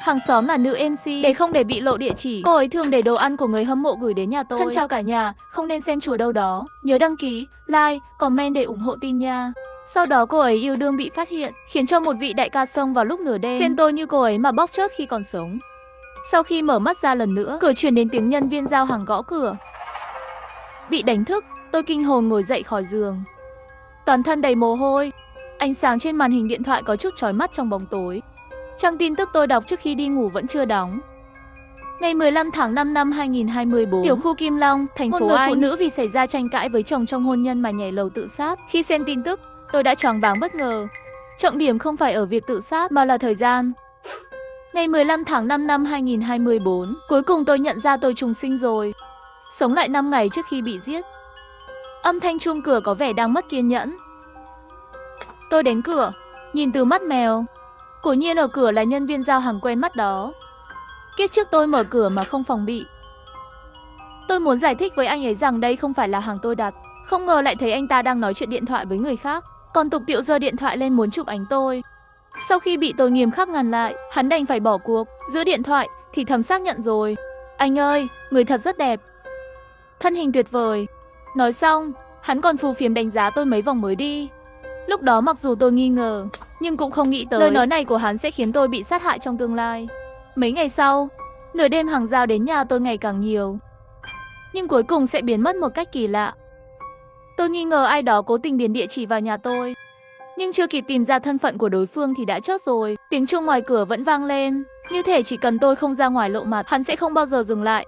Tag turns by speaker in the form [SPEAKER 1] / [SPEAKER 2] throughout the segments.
[SPEAKER 1] Hàng xóm là nữ MC. Để không để bị lộ địa chỉ, cô ấy thường để đồ ăn của người hâm mộ gửi đến nhà tôi. Thân chào cả nhà, không nên xem chùa đâu đó. Nhớ đăng ký, like, comment để ủng hộ team nha. Sau đó cô ấy yêu đương bị phát hiện, khiến cho một vị đại ca xông vào lúc nửa đêm, xen tôi như cô ấy mà bóc chớt khi còn sống. Sau khi mở mắt ra lần nữa, cửa truyền đến tiếng nhân viên giao hàng gõ cửa. Bị đánh thức, tôi kinh hồn ngồi dậy khỏi giường. Toàn thân đầy mồ hôi, ánh sáng trên màn hình điện thoại có chút chói mắt trong bóng tối. Trang tin tức tôi đọc trước khi đi ngủ vẫn chưa đóng. Ngày 15 tháng 5 năm 2024, tiểu khu Kim Long, thành phố Anh, một người phụ nữ vì xảy ra tranh cãi với chồng trong hôn nhân mà nhảy lầu tự sát. Khi xem tin tức, tôi đã choáng váng bất ngờ. Trọng điểm không phải ở việc tự sát mà là thời gian. Ngày 15 tháng 5 năm 2024, cuối cùng tôi nhận ra tôi trùng sinh rồi. Sống lại 5 ngày trước khi bị giết. Âm thanh chuông cửa có vẻ đang mất kiên nhẫn. Tôi đến cửa, nhìn từ mắt mèo. Quả nhiên ở cửa là nhân viên giao hàng quen mắt đó. Kiếp trước tôi mở cửa mà không phòng bị. Tôi muốn giải thích với anh ấy rằng đây không phải là hàng tôi đặt. Không ngờ lại thấy anh ta đang nói chuyện điện thoại với người khác, còn tục tiệu giơ điện thoại lên muốn chụp ảnh tôi. Sau khi bị tôi nghiêm khắc ngăn lại, hắn đành phải bỏ cuộc, giữ điện thoại thì thầm xác nhận rồi. Anh ơi, người thật rất đẹp. Thân hình tuyệt vời. Nói xong, hắn còn phù phiếm đánh giá tôi mấy vòng mới đi. Lúc đó mặc dù tôi nghi ngờ, nhưng cũng không nghĩ tới lời nói này của hắn sẽ khiến tôi bị sát hại trong tương lai. Mấy ngày sau, nửa đêm hàng giao đến nhà tôi ngày càng nhiều, nhưng cuối cùng sẽ biến mất một cách kỳ lạ. Tôi nghi ngờ ai đó cố tình điền địa chỉ vào nhà tôi, nhưng chưa kịp tìm ra thân phận của đối phương thì đã chớt rồi. Tiếng chuông ngoài cửa vẫn vang lên, như thể chỉ cần tôi không ra ngoài lộ mặt, hắn sẽ không bao giờ dừng lại.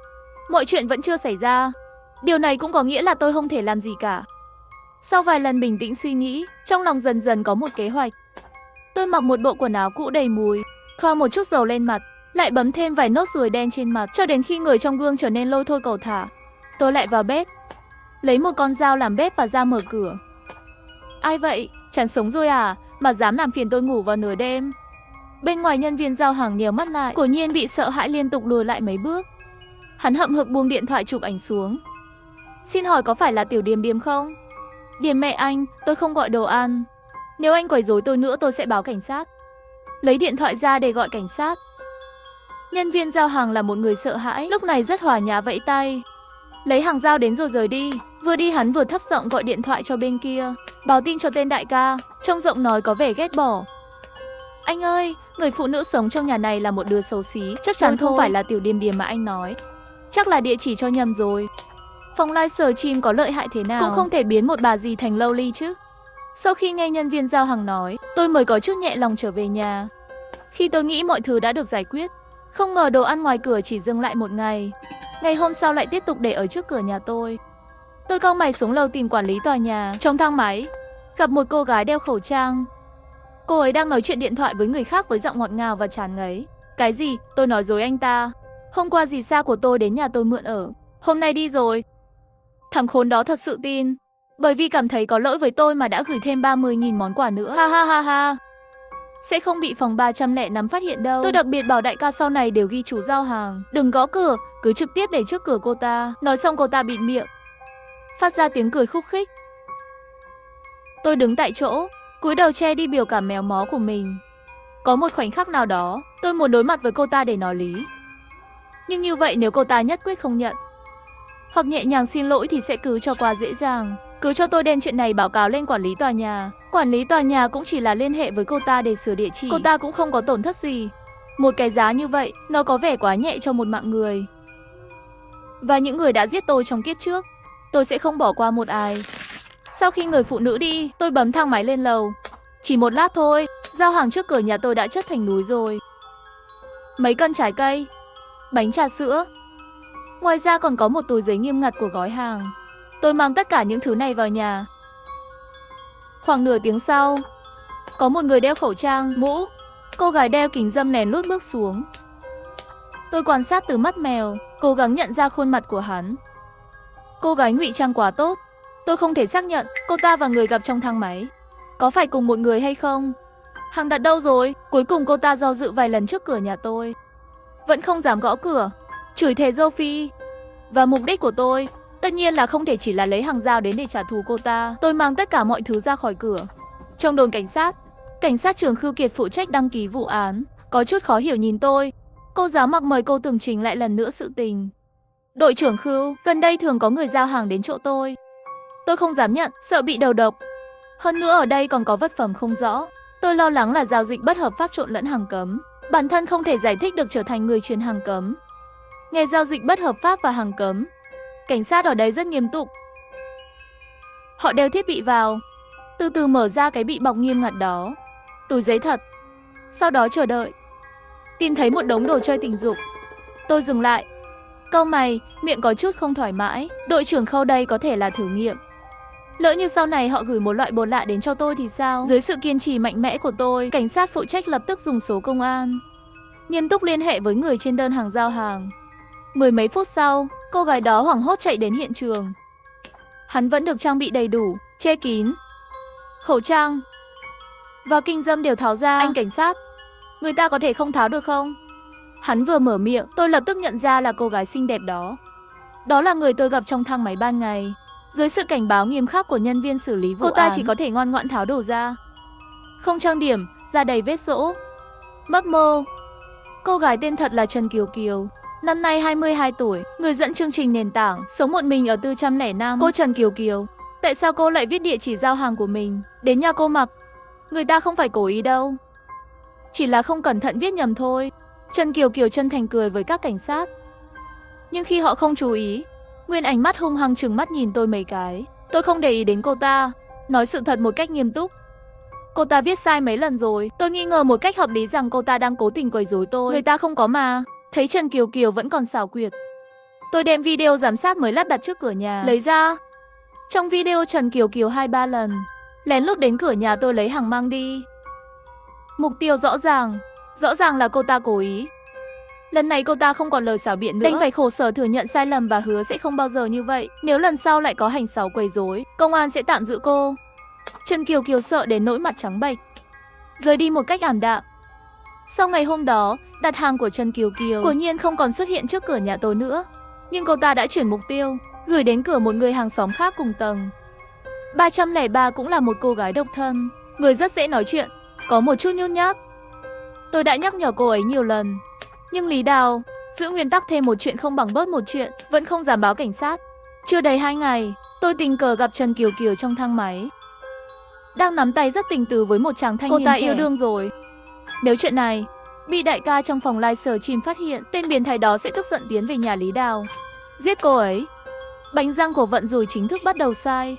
[SPEAKER 1] Mọi chuyện vẫn chưa xảy ra. Điều này cũng có nghĩa là tôi không thể làm gì cả. Sau vài lần bình tĩnh suy nghĩ, trong lòng dần dần có một kế hoạch. Tôi mặc một bộ quần áo cũ đầy mùi, thoa một chút dầu lên mặt, lại bấm thêm vài nốt ruồi đen trên mặt, cho đến khi người trong gương trở nên lôi thôi cầu thả. Tôi lại vào bếp, lấy một con dao làm bếp và ra mở cửa. Ai vậy? Chán sống rồi à? Mà dám làm phiền tôi ngủ vào nửa đêm. Bên ngoài nhân viên giao hàng nhíu mắt lại, quả nhiên bị sợ hãi liên tục lùi lại mấy bước. Hắn hậm hực buông điện thoại chụp ảnh xuống. Xin hỏi có phải là tiểu Điềm Điềm không? Điềm mẹ anh, tôi không gọi đồ ăn. Nếu anh quấy rối tôi nữa tôi sẽ báo cảnh sát. Lấy điện thoại ra để gọi cảnh sát. Nhân viên giao hàng là một người sợ hãi, lúc này rất hòa nhã vẫy tay. Lấy hàng giao đến rồi rời đi. Vừa đi hắn vừa thấp giọng gọi điện thoại cho bên kia, báo tin cho tên đại ca, trong giọng nói có vẻ ghét bỏ. Anh ơi, người phụ nữ sống trong nhà này là một đứa xấu xí, chắc chắn không phải là tiểu Điềm Điềm mà anh nói. Chắc là địa chỉ cho nhầm rồi. Phòng livestream có lợi hại thế nào cũng không thể biến một bà dì thành lowly chứ. Sau khi nghe nhân viên giao hàng nói, tôi mới có chút nhẹ lòng trở về nhà. Khi tôi nghĩ mọi thứ đã được giải quyết, không ngờ đồ ăn ngoài cửa chỉ dừng lại một ngày. Ngày hôm sau lại tiếp tục để ở trước cửa nhà tôi. Tôi cau mày xuống lầu tìm quản lý tòa nhà. Trong thang máy, gặp một cô gái đeo khẩu trang. Cô ấy đang nói chuyện điện thoại với người khác với giọng ngọt ngào và tràn ngấy. Cái gì? Tôi nói dối anh ta. Hôm qua dì Sa của tôi đến nhà tôi mượn ở, hôm nay đi rồi. Thằng khốn đó thật sự tin, bởi vì cảm thấy có lỗi với tôi mà đã gửi thêm 30.000 món quà nữa. Ha ha ha ha. Sẽ không bị phòng 305 phát hiện đâu. Tôi đặc biệt bảo đại ca sau này đều ghi chú giao hàng, đừng gõ cửa, cứ trực tiếp để trước cửa cô ta. Nói xong cô ta bịt miệng, phát ra tiếng cười khúc khích. Tôi đứng tại chỗ, cúi đầu che đi biểu cảm méo mó của mình. Có một khoảnh khắc nào đó, tôi muốn đối mặt với cô ta để nói lý. Nhưng như vậy nếu cô ta nhất quyết không nhận, hoặc nhẹ nhàng xin lỗi thì sẽ cứ cho qua dễ dàng. Cứ cho tôi đem chuyện này báo cáo lên quản lý tòa nhà. Quản lý tòa nhà cũng chỉ là liên hệ với cô ta để sửa địa chỉ. Cô ta cũng không có tổn thất gì. Một cái giá như vậy, nó có vẻ quá nhẹ cho một mạng người. Và những người đã giết tôi trong kiếp trước, tôi sẽ không bỏ qua một ai. Sau khi người phụ nữ đi, tôi bấm thang máy lên lầu. Chỉ một lát thôi, giao hàng trước cửa nhà tôi đã chất thành núi rồi. Mấy cân trái cây, bánh trà sữa. Ngoài ra còn có một túi giấy nghiêm ngặt của gói hàng. Tôi mang tất cả những thứ này vào nhà. Khoảng nửa tiếng sau, có một người đeo khẩu trang, mũ. Cô gái đeo kính râm lén lút bước xuống. Tôi quan sát từ mắt mèo, cố gắng nhận ra khuôn mặt của hắn. Cô gái ngụy trang quá tốt. Tôi không thể xác nhận cô ta và người gặp trong thang máy có phải cùng một người hay không. Hàng đặt đâu rồi? Cuối cùng cô ta do dự vài lần trước cửa nhà tôi, vẫn không dám gõ cửa, chửi thề dâu phi. Và mục đích của tôi tất nhiên là không thể chỉ là lấy hàng giao đến để trả thù cô ta. Tôi mang tất cả mọi thứ ra khỏi cửa. Trong đồn cảnh sát trưởng Khưu Kiệt phụ trách đăng ký vụ án có chút khó hiểu nhìn tôi. Cô giáo mặc mời cô tường trình lại lần nữa sự tình. Đội trưởng Khưu, gần đây thường có người giao hàng đến chỗ tôi. Tôi không dám nhận, sợ bị đầu độc. Hơn nữa ở đây còn có vật phẩm không rõ. Tôi lo lắng là giao dịch bất hợp pháp trộn lẫn hàng cấm. Bản thân không thể giải thích được trở thành người truyền hàng cấm. Nghe giao dịch bất hợp pháp và hàng cấm, cảnh sát ở đây rất nghiêm túc. Họ đeo thiết bị vào, từ từ mở ra cái bị bọc nghiêm ngặt đó. Túi giấy thật. Sau đó chờ đợi. Tìm thấy một đống đồ chơi tình dục. Tôi dừng lại. Cau mày, miệng có chút không thoải mái. Đội trưởng Khâu đây có thể là thử nghiệm. Lỡ như sau này họ gửi một loại bột lạ đến cho tôi thì sao? Dưới sự kiên trì mạnh mẽ của tôi, cảnh sát phụ trách lập tức dùng số công an. Nghiêm túc liên hệ với người trên đơn hàng giao hàng. 10 mấy phút sau, cô gái đó hoảng hốt chạy đến hiện trường. Hắn vẫn được trang bị đầy đủ, che kín. Khẩu trang và kinh dâm đều tháo ra. Anh cảnh sát, người ta có thể không tháo được không? Hắn vừa mở miệng, tôi lập tức nhận ra là cô gái xinh đẹp đó. Đó là người tôi gặp trong thang máy ban ngày. Dưới sự cảnh báo nghiêm khắc của nhân viên xử lý vụ án, cô ta chỉ có thể ngoan ngoãn tháo đồ ra. Không trang điểm, da đầy vết rỗ. Mấp mô. Cô gái tên thật là Trần Kiều Kiều, năm nay 22 tuổi, người dẫn chương trình nền tảng, sống một mình ở 405. Cô Trần Kiều Kiều, tại sao cô lại viết địa chỉ giao hàng của mình đến nhà cô mặc? Người ta không phải cố ý đâu, chỉ là không cẩn thận viết nhầm thôi. Trần Kiều Kiều chân thành cười với các cảnh sát. Nhưng khi họ không chú ý, Nguyên ánh mắt hung hăng trừng mắt nhìn tôi mấy cái. Tôi không để ý đến cô ta, nói sự thật một cách nghiêm túc. Cô ta viết sai mấy lần rồi. Tôi nghi ngờ một cách hợp lý rằng cô ta đang cố tình quấy rối tôi. Người ta không có mà. Thấy Trần Kiều Kiều vẫn còn xảo quyệt. Tôi đem video giám sát mới lắp đặt trước cửa nhà lấy ra. Trong video Trần Kiều Kiều 2-3 lần lén lút đến cửa nhà tôi lấy hàng mang đi. Mục tiêu rõ ràng là cô ta cố ý. Lần này cô ta không còn lời xảo biện nữa, đành phải khổ sở thừa nhận sai lầm và hứa sẽ không bao giờ như vậy. Nếu lần sau lại có hành xấu quấy rối, công an sẽ tạm giữ cô. Trần Kiều Kiều sợ đến nỗi mặt trắng bệch, rời đi một cách ảm đạm. Sau ngày hôm đó, đặt hàng của Trần Kiều Kiều quả nhiên không còn xuất hiện trước cửa nhà tôi nữa. Nhưng cô ta đã chuyển mục tiêu, gửi đến cửa một người hàng xóm khác cùng tầng. 303 cũng là một cô gái độc thân, người rất dễ nói chuyện, có một chút nhút nhát. Tôi đã nhắc nhở cô ấy nhiều lần, nhưng Lý Đào giữ nguyên tắc thêm một chuyện không bằng bớt một chuyện, vẫn không dám báo cảnh sát. Chưa đầy 2 ngày, tôi tình cờ gặp Trần Kiều Kiều trong thang máy, đang nắm tay rất tình tứ với một chàng thanh niên trẻ. Cô ta yêu đương rồi. Nếu chuyện này bị đại ca trong phòng livestream phát hiện, tên biến thái đó sẽ tức giận tiến về nhà Lý Đào, giết cô ấy. Bánh răng của vận rủi chính thức bắt đầu sai.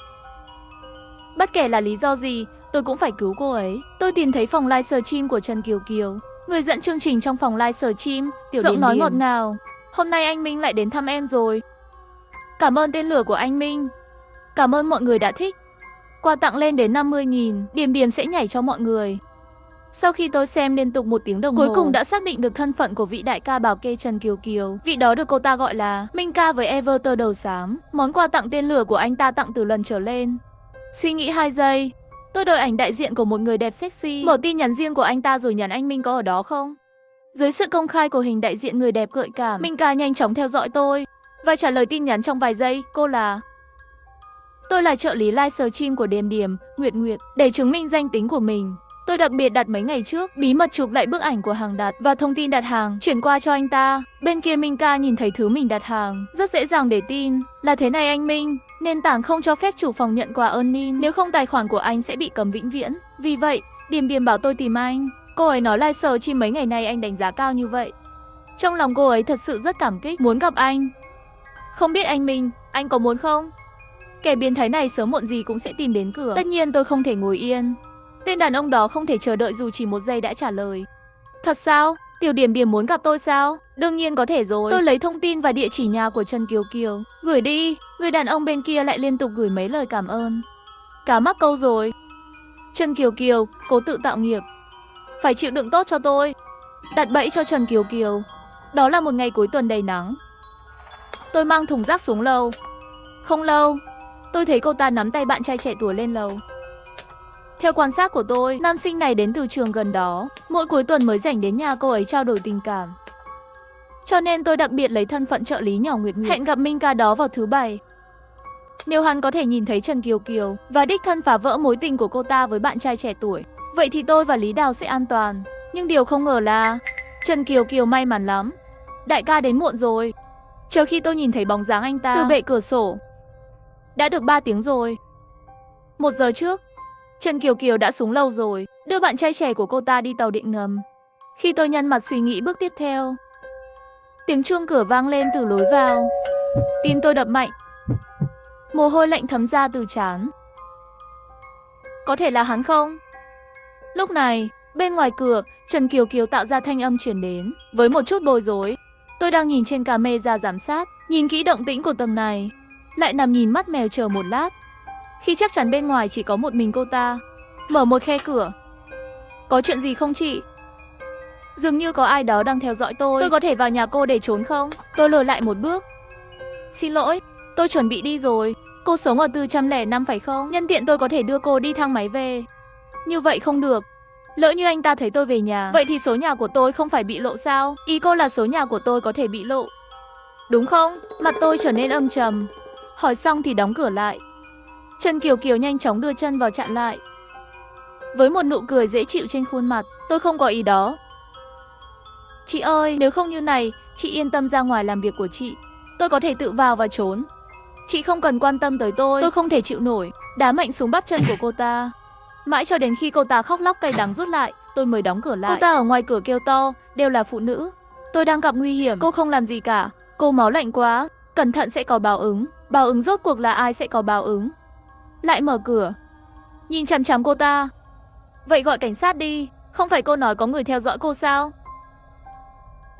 [SPEAKER 1] Bất kể là lý do gì, tôi cũng phải cứu cô ấy. Tôi tìm thấy phòng livestream của Trần Kiều Kiều. Người dẫn chương trình trong phòng livestream, giọng nói ngọt ngào. Hôm nay anh Minh lại đến thăm em rồi. Cảm ơn tên lửa của anh Minh. Cảm ơn mọi người đã thích. Quà tặng lên đến 50.000, Điềm Điềm sẽ nhảy cho mọi người. Sau khi tôi xem liên tục 1 tiếng đồng hồ, cuối cùng đã xác định được thân phận của vị đại ca bảo kê Trần Kiều Kiều. Vị đó được cô ta gọi là Minh ca với Everter đầu xám. Món quà tặng tên lửa của anh ta tặng từ lần trở lên. Suy nghĩ 2 giây, tôi đợi ảnh đại diện của một người đẹp sexy, mở tin nhắn riêng của anh ta rồi nhắn anh Minh có ở đó không. Dưới sự công khai của hình đại diện người đẹp gợi cảm, Minh ca nhanh chóng theo dõi tôi và trả lời tin nhắn trong vài giây. Tôi là trợ lý livestream của Điềm Điềm, Nguyệt Nguyệt. Để chứng minh danh tính của mình, tôi đặc biệt đặt mấy ngày trước, bí mật chụp lại bức ảnh của hàng đặt và thông tin đặt hàng, chuyển qua cho anh ta. Bên kia Minh ca nhìn thấy thứ mình đặt hàng, rất dễ dàng để tin. Là thế này anh Minh, nền tảng không cho phép chủ phòng nhận quà earning, nếu không tài khoản của anh sẽ bị cấm vĩnh viễn. Vì vậy, Điềm Điềm bảo tôi tìm anh. Cô ấy nói livestream mấy ngày nay anh đánh giá cao như vậy. Trong lòng cô ấy thật sự rất cảm kích, muốn gặp anh. Không biết anh Minh, anh có muốn không? Kẻ biến thái này sớm muộn gì cũng sẽ tìm đến cửa. Tất nhiên tôi không thể ngồi yên. Tên đàn ông đó không thể chờ đợi dù chỉ 1 giây đã trả lời. Thật sao? Tiểu Điềm Điềm muốn gặp tôi sao? Đương nhiên có thể rồi. Tôi lấy thông tin và địa chỉ nhà của Trần Kiều Kiều, gửi đi. Người đàn ông bên kia lại liên tục gửi mấy lời cảm ơn. Cá mắc câu rồi. Trần Kiều Kiều, cố tự tạo nghiệp, phải chịu đựng tốt cho tôi. Đặt bẫy cho Trần Kiều Kiều. Đó là một ngày cuối tuần đầy nắng. Tôi mang thùng rác xuống lầu. Không lâu, tôi thấy cô ta nắm tay bạn trai trẻ tuổi lên lầu. Theo quan sát của tôi, nam sinh này đến từ trường gần đó, mỗi cuối tuần mới rảnh đến nhà cô ấy trao đổi tình cảm. Cho nên tôi đặc biệt lấy thân phận trợ lý nhỏ Nguyệt Nguyệt, hẹn gặp Minh ca đó vào thứ Bảy. Nếu hắn có thể nhìn thấy Trần Kiều Kiều và đích thân phá vỡ mối tình của cô ta với bạn trai trẻ tuổi, vậy thì tôi và Lý Đào sẽ an toàn. Nhưng điều không ngờ là Trần Kiều Kiều may mắn lắm. Đại ca đến muộn rồi. Chờ khi tôi nhìn thấy bóng dáng anh ta từ bệ cửa sổ. Đã được 3 tiếng rồi. 1 giờ trước, Trần Kiều Kiều đã xuống lầu rồi, đưa bạn trai trẻ của cô ta đi tàu điện ngầm. Khi tôi nhăn mặt suy nghĩ bước tiếp theo, tiếng chuông cửa vang lên từ lối vào. Tim tôi đập mạnh. Mồ hôi lạnh thấm ra từ trán. Có thể là hắn không? Lúc này, bên ngoài cửa, Trần Kiều Kiều tạo ra thanh âm truyền đến. Với một chút bối rối, tôi đang nhìn trên camera giám sát, nhìn kỹ động tĩnh của tầng này, lại nằm nhìn mắt mèo chờ một lát. Khi chắc chắn bên ngoài chỉ có một mình cô ta, mở một khe cửa. Có chuyện gì không chị? Dường như có ai đó đang theo dõi tôi. Tôi có thể vào nhà cô để trốn không? Tôi lùi lại một bước. Xin lỗi, tôi chuẩn bị đi rồi. Cô sống ở 405 phải không? Nhân tiện tôi có thể đưa cô đi thang máy về. Như vậy không được. Lỡ như anh ta thấy tôi về nhà, vậy thì số nhà của tôi không phải bị lộ sao? Ý cô là số nhà của tôi có thể bị lộ, đúng không? Mặt tôi trở nên âm trầm. Hỏi xong thì đóng cửa lại. Trần Kiều Kiều nhanh chóng đưa chân vào chặn lại. Với một nụ cười dễ chịu trên khuôn mặt, tôi không có ý đó. Chị ơi, nếu không như này, chị yên tâm ra ngoài làm việc của chị. Tôi có thể tự vào và trốn. Chị không cần quan tâm tới tôi không thể chịu nổi. Đá mạnh xuống bắp chân của cô ta. Mãi cho đến khi cô ta khóc lóc cay đắng rút lại, tôi mới đóng cửa lại. Cô ta ở ngoài cửa kêu to, đều là phụ nữ. Tôi đang gặp nguy hiểm, cô không làm gì cả. Cô máu lạnh quá, cẩn thận sẽ có báo ứng. Báo ứng rốt cuộc là ai sẽ có báo ứng? Lại mở cửa, nhìn chằm chằm cô ta. Vậy gọi cảnh sát đi, không phải cô nói có người theo dõi cô sao?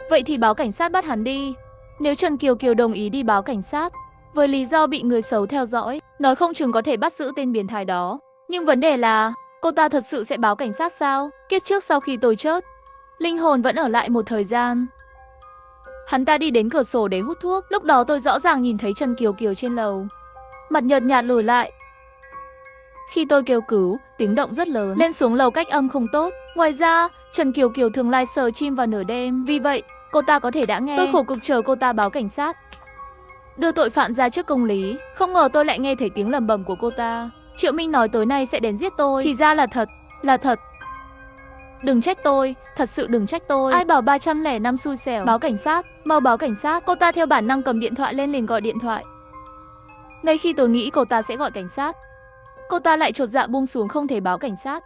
[SPEAKER 1] Vậy thì báo cảnh sát bắt hắn đi. Nếu Trần Kiều Kiều đồng ý đi báo cảnh sát, với lý do bị người xấu theo dõi, nói không chừng có thể bắt giữ tên biến thái đó. Nhưng vấn đề là, cô ta thật sự sẽ báo cảnh sát sao? Kiếp trước sau khi tôi chết, linh hồn vẫn ở lại một thời gian. Hắn ta đi đến cửa sổ để hút thuốc. Lúc đó tôi rõ ràng nhìn thấy Trần Kiều Kiều trên lầu, mặt nhợt nhạt lùi lại. Khi tôi kêu cứu, tiếng động rất lớn, lên xuống lầu cách âm không tốt. Ngoài ra, Trần Kiều Kiều thường live sờ chim vào nửa đêm, vì vậy cô ta có thể đã nghe. Tôi khổ cực chờ cô ta báo cảnh sát, đưa tội phạm ra trước công lý. Không ngờ tôi lại nghe thấy tiếng lẩm bẩm của cô ta. Triệu Minh nói tối nay sẽ đến giết tôi. Thì ra là thật, là thật. Đừng trách tôi, thật sự đừng trách tôi. Ai bảo 305 xui xẻo. Báo cảnh sát, mau báo cảnh sát. Cô ta theo bản năng cầm điện thoại lên liền gọi điện thoại. Ngay khi tôi nghĩ cô ta sẽ gọi cảnh sát, cô ta lại chột dạ buông xuống không thể báo cảnh sát.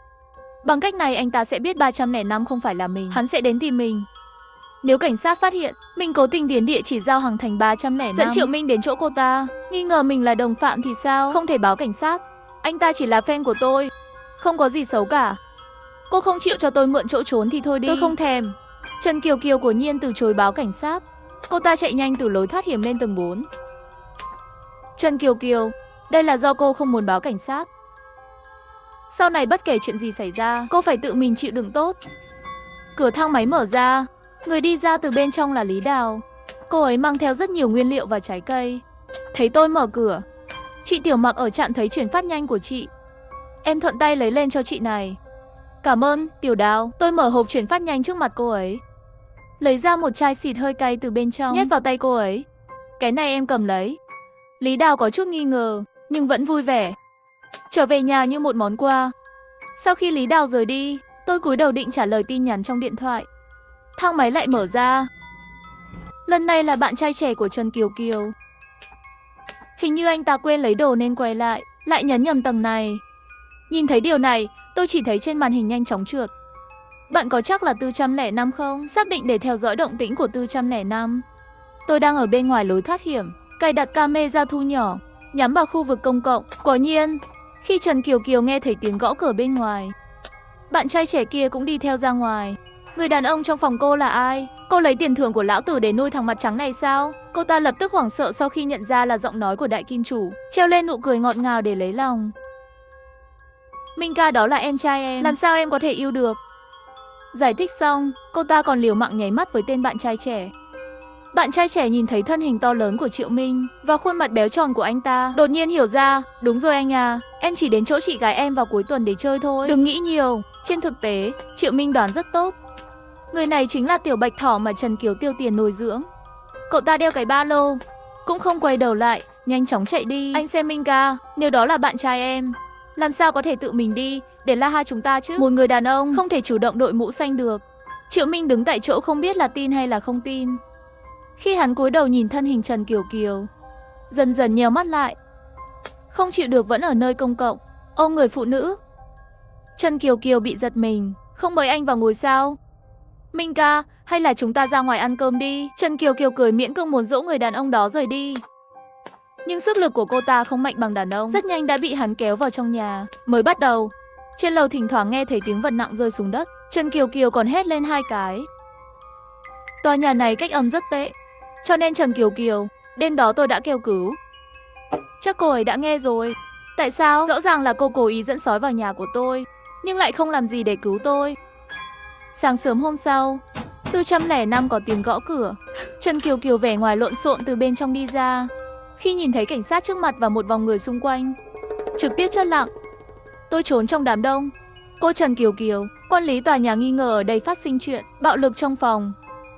[SPEAKER 1] Bằng cách này anh ta sẽ biết 305 không phải là mình, hắn sẽ đến tìm mình. Nếu cảnh sát phát hiện mình cố tình điền địa chỉ giao hàng thành 305, dẫn Triệu Minh đến chỗ cô ta, nghi ngờ mình là đồng phạm thì sao? Không thể báo cảnh sát. Anh ta chỉ là fan của tôi, không có gì xấu cả. Cô không chịu cho tôi mượn chỗ trốn thì thôi đi. Tôi không thèm. Trần Kiều Kiều của nhiên từ chối báo cảnh sát. Cô ta chạy nhanh từ lối thoát hiểm lên tầng 4. Trần Kiều Kiều, đây là do cô không muốn báo cảnh sát. Sau này bất kể chuyện gì xảy ra, cô phải tự mình chịu đựng tốt. Cửa thang máy mở ra, người đi ra từ bên trong là Lý Đào. Cô ấy mang theo rất nhiều nguyên liệu và trái cây. Thấy tôi mở cửa, chị Tiểu Mặc ở trạm thấy chuyển phát nhanh của chị. Em thuận tay lấy lên cho chị này. Cảm ơn, Tiểu Đào. Tôi mở hộp chuyển phát nhanh trước mặt cô ấy, lấy ra một chai xịt hơi cay từ bên trong, nhét vào tay cô ấy. Cái này em cầm lấy. Lý Đào có chút nghi ngờ, nhưng vẫn vui vẻ, trở về nhà như một món quà. Sau khi Lý Đào rời đi, tôi cúi đầu định trả lời tin nhắn trong điện thoại. Thang máy lại mở ra. Lần này là bạn trai trẻ của Trần Kiều Kiều. Hình như anh ta quên lấy đồ nên quay lại, lại nhấn nhầm tầng này. Nhìn thấy điều này, tôi chỉ thấy trên màn hình nhanh chóng trượt. Bạn có chắc là 405 không? Xác định để theo dõi động tĩnh của 405. Tôi đang ở bên ngoài lối thoát hiểm, cài đặt camera thu nhỏ, nhắm vào khu vực công cộng. Quả nhiên, khi Trần Kiều Kiều nghe thấy tiếng gõ cửa bên ngoài, bạn trai trẻ kia cũng đi theo ra ngoài. Người đàn ông trong phòng cô là ai? Cô lấy tiền thưởng của lão tử để nuôi thằng mặt trắng này sao? Cô ta lập tức hoảng sợ sau khi nhận ra là giọng nói của đại kim chủ, treo lên nụ cười ngọt ngào để lấy lòng. Minh ca, đó là em trai em, làm sao em có thể yêu được? Giải thích xong, cô ta còn liều mạng nháy mắt với tên bạn trai trẻ. Bạn trai trẻ nhìn thấy thân hình to lớn của Triệu Minh và khuôn mặt béo tròn của anh ta, đột nhiên hiểu ra. Đúng rồi anh à, em chỉ đến chỗ chị gái em vào cuối tuần để chơi thôi, đừng nghĩ nhiều. Trên thực tế, Triệu Minh đoán rất tốt. Người này chính là tiểu bạch thỏ mà Trần Kiều tiêu tiền nuôi dưỡng. Cậu ta đeo cái ba lô, cũng không quay đầu lại, nhanh chóng chạy đi. Anh xem Minh ca, nếu đó là bạn trai em, làm sao có thể tự mình đi để la hai chúng ta chứ? Một người đàn ông không thể chủ động đội mũ xanh được. Triệu Minh đứng tại chỗ không biết là tin hay là không tin. Khi hắn cúi đầu nhìn thân hình Trần Kiều Kiều, dần dần nheo mắt lại. Không chịu được vẫn ở nơi công cộng, ôm người phụ nữ. Trần Kiều Kiều bị giật mình, không mời anh vào ngồi sao? Minh ca, hay là chúng ta ra ngoài ăn cơm đi? Trần Kiều Kiều cười miễn cưỡng muốn dỗ người đàn ông đó rời đi. Nhưng sức lực của cô ta không mạnh bằng đàn ông, rất nhanh đã bị hắn kéo vào trong nhà. Mới bắt đầu, trên lầu thỉnh thoảng nghe thấy tiếng vật nặng rơi xuống đất. Trần Kiều Kiều còn hét lên 2 cái. Tòa nhà này cách âm rất tệ, cho nên Trần Kiều Kiều, đêm đó tôi đã kêu cứu. Chắc cô ấy đã nghe rồi. Tại sao? Rõ ràng là cô cố ý dẫn sói vào nhà của tôi, nhưng lại không làm gì để cứu tôi. Sáng sớm hôm sau, 405 có tiếng gõ cửa. Trần Kiều Kiều vẻ ngoài lộn xộn từ bên trong đi ra. Khi nhìn thấy cảnh sát trước mặt và một vòng người xung quanh, trực tiếp chết lặng. Tôi trốn trong đám đông. Cô Trần Kiều Kiều, quản lý tòa nhà nghi ngờ ở đây phát sinh chuyện bạo lực trong phòng.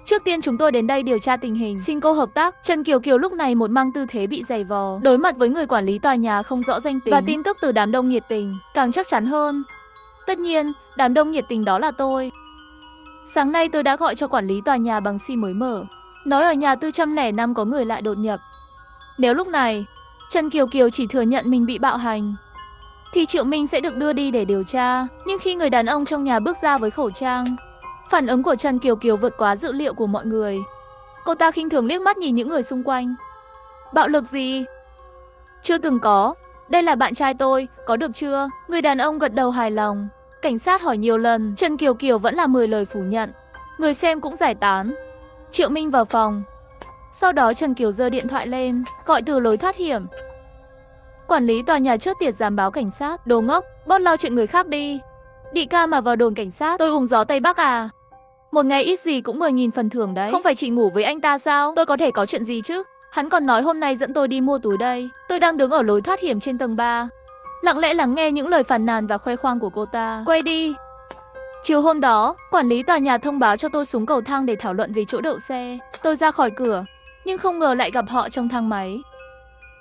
[SPEAKER 1] Trước tiên chúng tôi đến đây điều tra tình hình, xin cô hợp tác. Trần Kiều Kiều lúc này một mang tư thế bị giày vò, đối mặt với người quản lý tòa nhà không rõ danh tính và tin tức từ đám đông nhiệt tình, càng chắc chắn hơn. Tất nhiên, đám đông nhiệt tình đó là tôi. Sáng nay tôi đã gọi cho quản lý tòa nhà bằng sim mới mở, nói ở nhà 405 có người lại đột nhập. Nếu lúc này Trần Kiều Kiều chỉ thừa nhận mình bị bạo hành, thì Triệu Minh sẽ được đưa đi để điều tra. Nhưng khi người đàn ông trong nhà bước ra với khẩu trang, phản ứng của Trần Kiều Kiều vượt quá dự liệu của mọi người. Cô ta khinh thường liếc mắt nhìn những người xung quanh. Bạo lực gì? Chưa từng có. Đây là bạn trai tôi, có được chưa? Người đàn ông gật đầu hài lòng. Cảnh sát hỏi nhiều lần, Trần Kiều Kiều vẫn là 10 lời phủ nhận. Người xem cũng giải tán. Triệu Minh vào phòng. Sau đó Trần Kiều giơ điện thoại lên, gọi từ lối thoát hiểm. Quản lý tòa nhà trước tiệt dám báo cảnh sát. Đồ ngốc, bớt lo chuyện người khác đi. Đị ca mà vào đồn cảnh sát, tôi ủng gió Tây Bắc à? Một ngày ít gì cũng 10.000 phần thưởng đấy. Không phải chỉ ngủ với anh ta sao? Tôi có thể có chuyện gì chứ? Hắn còn nói hôm nay dẫn tôi đi mua túi đây. Tôi đang đứng ở lối thoát hiểm trên tầng 3, lặng lẽ lắng nghe những lời phàn nàn và khoe khoang của cô ta. Quay đi. Chiều hôm đó, quản lý tòa nhà thông báo cho tôi xuống cầu thang để thảo luận về chỗ đậu xe. Tôi ra khỏi cửa, nhưng không ngờ lại gặp họ trong thang máy.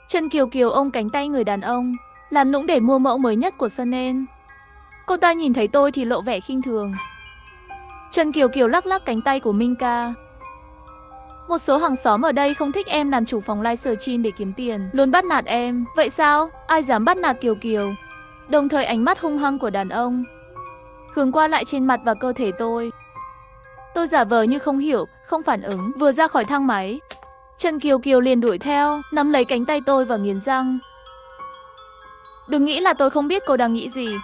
[SPEAKER 1] Trần Kiều Kiều ôm cánh tay người đàn ông, làm nũng để mua mẫu mới nhất của Chanel. Cô ta nhìn thấy tôi thì lộ vẻ khinh thường. Trần Kiều Kiều lắc lắc cánh tay của Minh ca. Một số hàng xóm ở đây không thích em làm chủ phòng livestream để kiếm tiền, luôn bắt nạt em. Vậy sao? Ai dám bắt nạt Kiều Kiều? Đồng thời ánh mắt hung hăng của đàn ông hướng qua lại trên mặt và cơ thể tôi. Tôi giả vờ như không hiểu, không phản ứng. Vừa ra khỏi thang máy, Trần Kiều Kiều liền đuổi theo, nắm lấy cánh tay tôi và nghiến răng. Đừng nghĩ là tôi không biết cô đang nghĩ gì.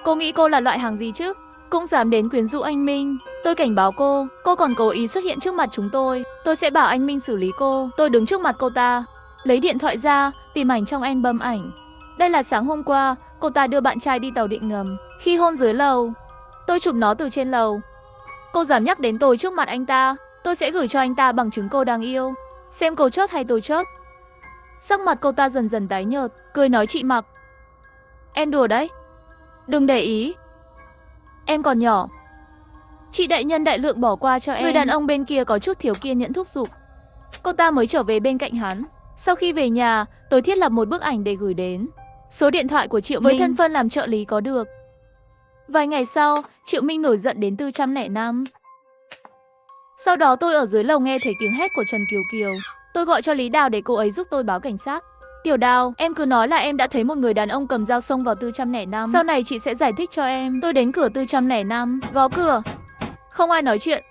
[SPEAKER 1] Cô nghĩ cô là loại hàng gì chứ? Cũng dám đến quyến rũ anh Minh. Tôi cảnh báo cô còn cố ý xuất hiện trước mặt chúng tôi sẽ bảo anh Minh xử lý cô. Tôi đứng trước mặt cô ta, lấy điện thoại ra, tìm ảnh trong album ảnh. Đây là sáng hôm qua, cô ta đưa bạn trai đi tàu điện ngầm. Khi hôn dưới lầu, tôi chụp nó từ trên lầu. Cô dám nhắc đến tôi trước mặt anh ta, tôi sẽ gửi cho anh ta bằng chứng cô đang yêu. Xem cô chớt hay tôi chớt. Sắc mặt cô ta dần dần tái nhợt, cười nói chị Mặc. Em đùa đấy. Đừng để ý. Em còn nhỏ. Chị đại nhân đại lượng bỏ qua cho em. Người đàn ông bên kia có chút thiếu kiên nhẫn thúc giục. Cô ta mới trở về bên cạnh hắn. Sau khi về nhà, tôi thiết lập một bức ảnh để gửi đến số điện thoại của Triệu Minh với thân phận làm trợ lý có được. Vài ngày sau, Triệu Minh nổi giận đến 405. Sau đó tôi ở dưới lầu nghe thấy tiếng hét của Trần Kiều Kiều. Tôi gọi cho Lý Đào để cô ấy giúp tôi báo cảnh sát. Tiểu Đào, em cứ nói là em đã thấy một người đàn ông cầm dao xông vào 405. Sau này chị sẽ giải thích cho em. Tôi đến cửa 405, gõ cửa. Không ai nói chuyện.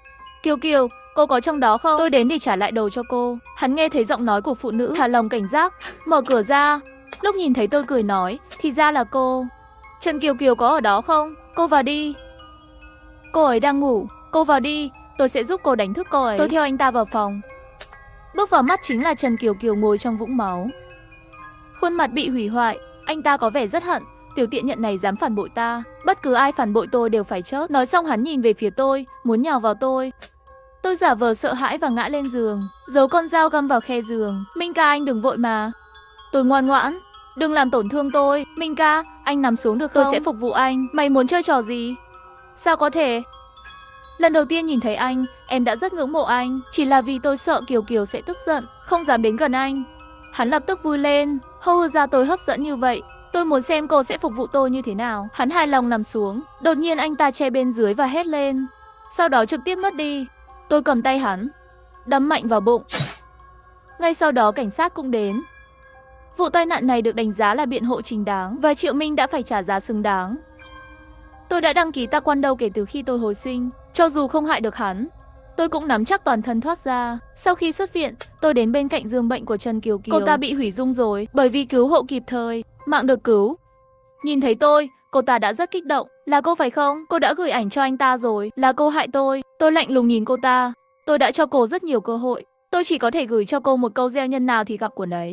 [SPEAKER 1] Kiều Kiều, cô có trong đó không? Tôi đến để trả lại đồ cho cô. Hắn nghe thấy giọng nói của phụ nữ, thả lòng cảnh giác, mở cửa ra. Lúc nhìn thấy tôi cười nói, thì ra là cô. Trần Kiều Kiều có ở đó không? Cô vào đi. Cô ấy đang ngủ, cô vào đi, tôi sẽ giúp cô đánh thức cô ấy. Tôi theo anh ta vào phòng. Bước vào mắt chính là Trần Kiều Kiều ngồi trong vũng máu. Khuôn mặt bị hủy hoại, anh ta có vẻ rất hận. Tiểu tiện nhận này dám phản bội ta, bất cứ ai phản bội tôi đều phải chết. Nói xong hắn nhìn về phía tôi, muốn nhào vào tôi. Tôi giả vờ sợ hãi và ngã lên giường, giấu con dao găm vào khe giường. Minh ca, anh đừng vội mà. Tôi ngoan ngoãn, đừng làm tổn thương tôi. Minh ca, anh nằm xuống được không? Tôi sẽ phục vụ anh. Mày muốn chơi trò gì? Sao có thể? Lần đầu tiên nhìn thấy anh, em đã rất ngưỡng mộ anh. Chỉ là vì tôi sợ Kiều Kiều sẽ tức giận, không dám đến gần anh. Hắn lập tức vui lên. Hô ra tôi hấp dẫn như vậy, tôi muốn xem cô sẽ phục vụ tôi như thế nào. Hắn hài lòng nằm xuống. Đột nhiên anh ta che bên dưới và hét lên. sau đó trực tiếp ngất đi. Tôi cầm tay hắn, đấm mạnh vào bụng. Ngay sau đó cảnh sát cũng đến. Vụ tai nạn này được đánh giá là biện hộ chính đáng và Triệu Minh đã phải trả giá xứng đáng. Tôi đã đăng ký taekwondo kể từ khi tôi hồi sinh, cho dù không hại được hắn, tôi cũng nắm chắc toàn thân thoát ra. Sau khi xuất viện, tôi đến bên cạnh giường bệnh của Trần Kiều Kiều. Cô ta bị hủy dung rồi, bởi vì cứu hộ kịp thời, mạng được cứu. Nhìn thấy tôi, cô ta đã rất kích động. Là cô phải không? Cô đã gửi ảnh cho anh ta rồi. Là cô hại tôi. Tôi lạnh lùng nhìn cô ta. Tôi đã cho cô rất nhiều cơ hội. Tôi chỉ có thể gửi cho cô một câu gieo nhân nào thì gặp của nấy.